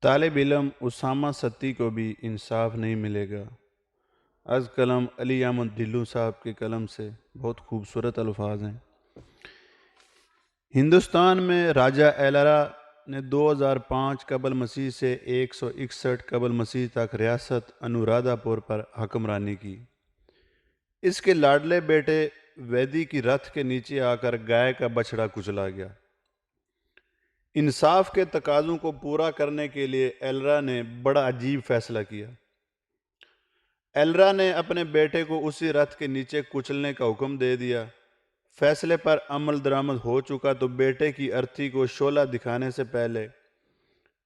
طالب علم اسامہ ستی کو بھی انصاف نہیں ملے گا۔ از قلم علی احمد ڈھلو صاحب کے قلم سے بہت خوبصورت الفاظ ہیں۔ ہندوستان میں راجہ ایلرا نے 2005 قبل مسیح سے 161 قبل مسیح تک ریاست انورادھا پور پر حکمرانی کی۔ اس کے لاڈلے بیٹے ویدی کی رتھ کے نیچے آ کر گائے کا بچڑا کچلا گیا۔ انصاف کے تقاضوں کو پورا کرنے کے لیے ایلرا نے بڑا عجیب فیصلہ کیا۔ ایلرا نے اپنے بیٹے کو اسی رتھ کے نیچے کچلنے کا حکم دے دیا۔ فیصلے پر عمل درآمد ہو چکا تو بیٹے کی ارتھی کو شعلہ دکھانے سے پہلے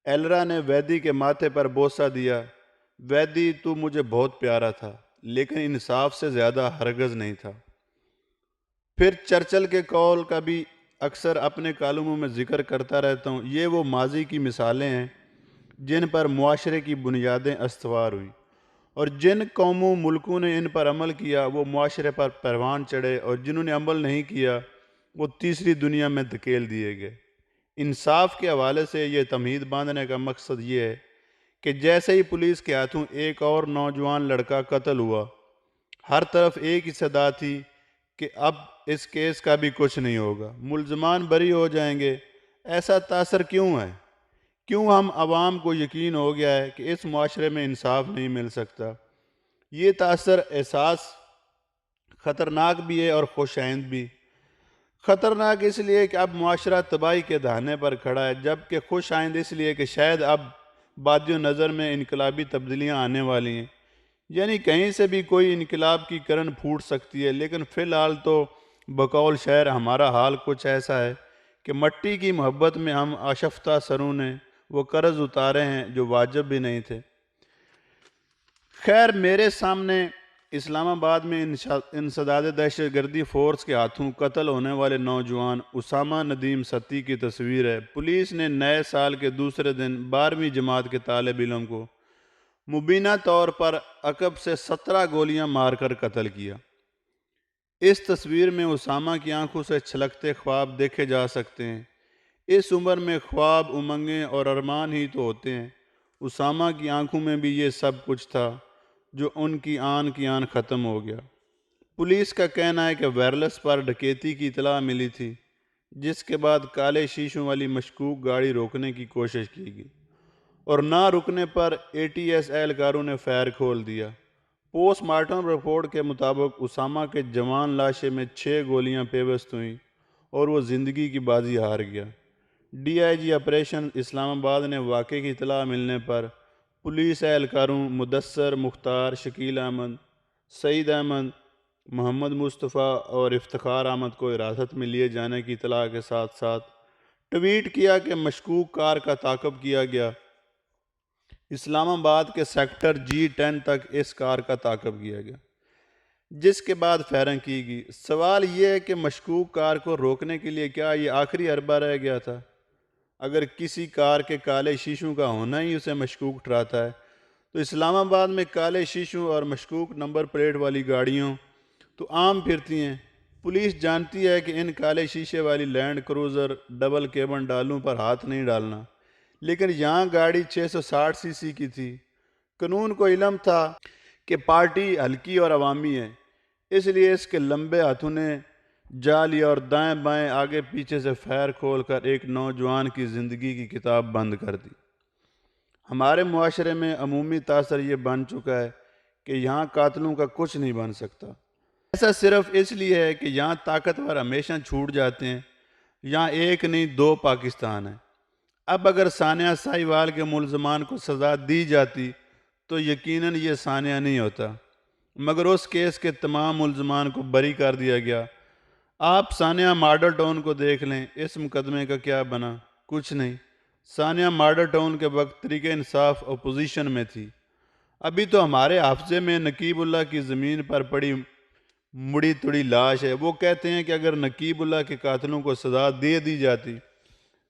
ایلرا نے ویدی کے ماتھے پر بوسہ دیا۔ ویدی، تو مجھے بہت پیارا تھا، لیکن انصاف سے زیادہ ہرگز نہیں تھا۔ پھر چرچل کے قول کا بھی اکثر اپنے کالموں میں ذکر کرتا رہتا ہوں۔ یہ وہ ماضی کی مثالیں ہیں جن پر معاشرے کی بنیادیں استوار ہوئی، اور جن قوموں ملکوں نے ان پر عمل کیا وہ معاشرے پر پروان چڑھے، اور جنہوں نے عمل نہیں کیا وہ تیسری دنیا میں دھکیل دیے گئے۔ انصاف کے حوالے سے یہ تمہید باندھنے کا مقصد یہ ہے کہ جیسے ہی پولیس کے ہاتھوں ایک اور نوجوان لڑکا قتل ہوا، ہر طرف ایک ہی صدا تھی کہ اب اس کیس کا بھی کچھ نہیں ہوگا، ملزمان بری ہو جائیں گے۔ ایسا تاثر کیوں ہے؟ کیوں ہم عوام کو یقین ہو گیا ہے کہ اس معاشرے میں انصاف نہیں مل سکتا؟ یہ تاثر احساس خطرناک بھی ہے اور خوش آئند بھی۔ خطرناک اس لیے کہ اب معاشرہ تباہی کے دہانے پر کھڑا ہے، جبکہ خوش آئند اس لیے کہ شاید اب بادِ نظر میں انقلابی تبدیلیاں آنے والی ہیں، یعنی کہیں سے بھی کوئی انقلاب کی کرن پھوٹ سکتی ہے۔ لیکن فی الحال تو بقول شعر ہمارا حال کچھ ایسا ہے کہ مٹی کی محبت میں ہم آشفتہ سروں نے وہ قرض اتارے ہیں جو واجب بھی نہیں تھے۔ خیر، میرے سامنے اسلام آباد میں انسداد دہشت گردی فورس کے ہاتھوں قتل ہونے والے نوجوان اسامہ ندیم ستی کی تصویر ہے۔ پولیس نے نئے سال کے دوسرے دن 12ویں جماعت کے طالب علم کو مبینہ طور پر عقب سے 17 گولیاں مار کر قتل کیا۔ اس تصویر میں اسامہ کی آنکھوں سے چھلکتے خواب دیکھے جا سکتے ہیں۔ اس عمر میں خواب، امنگیں اور ارمان ہی تو ہوتے ہیں۔ اسامہ کی آنکھوں میں بھی یہ سب کچھ تھا جو ان کی آن ختم ہو گیا۔ پولیس کا کہنا ہے کہ وائرلیس پر ڈکیتی کی اطلاع ملی تھی، جس کے بعد کالے شیشوں والی مشکوک گاڑی روکنے کی کوشش کی گئی، اور نہ رکنے پر اے ٹی ایس اہلکاروں نے فائر کھول دیا۔ پوسٹ مارٹم رپورٹ کے مطابق اسامہ کے جوان لاشے میں 6 گولیاں پیوست ہوئیں اور وہ زندگی کی بازی ہار گیا۔ ڈی آئی جی آپریشن اسلام آباد نے واقعے کی اطلاع ملنے پر پولیس اہلکاروں مدثر، مختار، شکیل احمد، سعید احمد، محمد مصطفیٰ اور افتخار احمد کو حراست میں لیے جانے کی اطلاع کے ساتھ ساتھ ٹویٹ کیا کہ مشکوک کار کا تعاقب کیا گیا۔ اسلام آباد کے سیکٹر G10 تک اس کار کا تعاقب کیا گیا، جس کے بعد فائرنگ کی گئی۔ سوال یہ ہے کہ مشکوک کار کو روکنے کے لیے کیا یہ آخری حربہ رہ گیا تھا؟ اگر کسی کار کے کالے شیشوں کا ہونا ہی اسے مشکوک ٹھہراتا ہے تو اسلام آباد میں کالے شیشوں اور مشکوک نمبر پلیٹ والی گاڑیوں تو عام پھرتی ہیں۔ پولیس جانتی ہے کہ ان کالے شیشے والی لینڈ کروزر ڈبل کیبن ڈالوں پر ہاتھ نہیں ڈالنا، لیکن یہاں گاڑی 660 سی سی کی تھی۔ قانون کو علم تھا کہ پارٹی ہلکی اور عوامی ہے، اس لیے اس کے لمبے ہاتھوں نے جا لیا اور دائیں بائیں آگے پیچھے سے فائر کھول کر ایک نوجوان کی زندگی کی کتاب بند کر دی۔ ہمارے معاشرے میں عمومی تاثر یہ بن چکا ہے کہ یہاں قاتلوں کا کچھ نہیں بن سکتا۔ ایسا صرف اس لیے ہے کہ یہاں طاقتور ہمیشہ چھوٹ جاتے ہیں۔ یہاں ایک نہیں 2 پاکستان ہیں۔ اب اگر ثانیہ ساہیوال کے ملزمان کو سزا دی جاتی تو یقیناً یہ ثانیہ نہیں ہوتا، مگر اس کیس کے تمام ملزمان کو بری کر دیا گیا۔ آپ ثانیہ ماڈل ٹاؤن کو دیکھ لیں، اس مقدمے کا کیا بنا؟ کچھ نہیں۔ ثانیہ ماڈل ٹاؤن کے وقت تحریک انصاف اپوزیشن میں تھی۔ ابھی تو ہمارے حافظے میں نقیب اللہ کی زمین پر پڑی مڑی تڑی لاش ہے۔ وہ کہتے ہیں کہ اگر نقیب اللہ کے قاتلوں کو سزا دے دی جاتی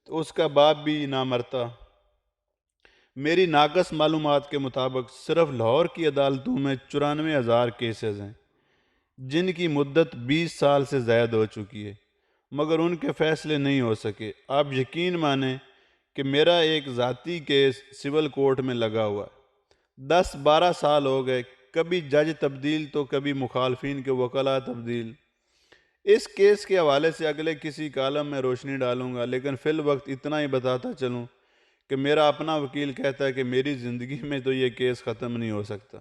تو اس کا باپ بھی نہ مرتا۔ میری ناقص معلومات کے مطابق صرف لاہور کی عدالتوں میں 94,000 کیسز ہیں، جن کی مدت 20 سال سے زائد ہو چکی ہے، مگر ان کے فیصلے نہیں ہو سکے۔ آپ یقین مانیں کہ میرا ایک ذاتی کیس سول کورٹ میں لگا ہوا ہے، 10-12 سال ہو گئے، کبھی جج تبدیل تو کبھی مخالفین کے وکلاء تبدیل۔ اس کیس کے حوالے سے اگلے کسی کالم میں روشنی ڈالوں گا، لیکن فی الوقت اتنا ہی بتاتا چلوں کہ میرا اپنا وکیل کہتا ہے کہ میری زندگی میں تو یہ کیس ختم نہیں ہو سکتا۔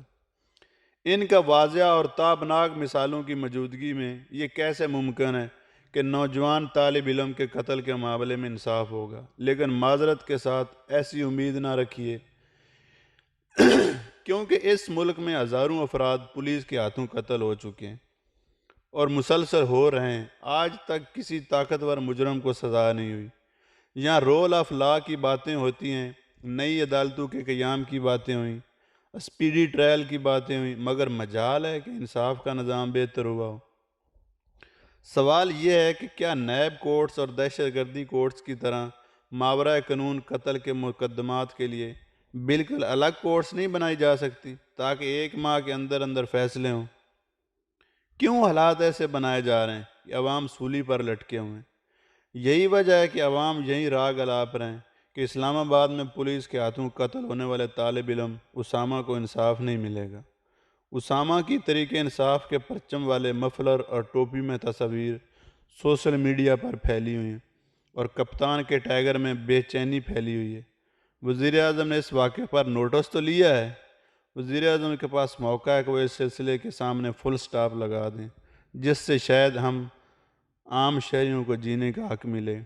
ان کا واضح اور تابناک مثالوں کی موجودگی میں یہ کیسے ممکن ہے کہ نوجوان طالب علم کے قتل کے معاملے میں انصاف ہوگا؟ لیکن معذرت کے ساتھ ایسی امید نہ رکھیے، کیونکہ اس ملک میں ہزاروں افراد پولیس کے ہاتھوں قتل ہو چکے ہیں اور مسلسل ہو رہے ہیں۔ آج تک کسی طاقتور مجرم کو سزا نہیں ہوئی۔ یہاں رول آف لا کی باتیں ہوتی ہیں، نئی عدالتوں کے قیام کی باتیں ہوئیں، اسپیڈی ٹرائل کی باتیں ہوئیں، مگر مجال ہے کہ انصاف کا نظام بہتر ہوا ہو۔ سوال یہ ہے کہ کیا نیب کورٹس اور دہشت گردی کورٹس کی طرح ماورائے قانون قتل کے مقدمات کے لیے بالکل الگ کورٹس نہیں بنائی جا سکتی تاکہ 1 ماہ کے اندر اندر فیصلے ہوں؟ کیوں حالات ایسے بنائے جا رہے ہیں کہ عوام سولی پر لٹکے ہوئے ہیں؟ یہی وجہ ہے کہ عوام یہی راگ الاپ رہے ہیں کہ اسلام آباد میں پولیس کے ہاتھوں قتل ہونے والے طالب علم اسامہ کو انصاف نہیں ملے گا۔ اسامہ کی طریق انصاف کے پرچم والے مفلر اور ٹوپی میں تصاویر سوشل میڈیا پر پھیلی ہوئی ہیں اور کپتان کے ٹائگر میں بے چینی پھیلی ہوئی ہے۔ وزیر اعظم نے اس واقعے پر نوٹس تو لیا ہے۔ وزیر اعظم کے پاس موقع ہے کہ وہ اس سلسلے کے سامنے فل سٹاپ لگا دیں، جس سے شاید ہم عام شہریوں کو جینے کا حق ملے۔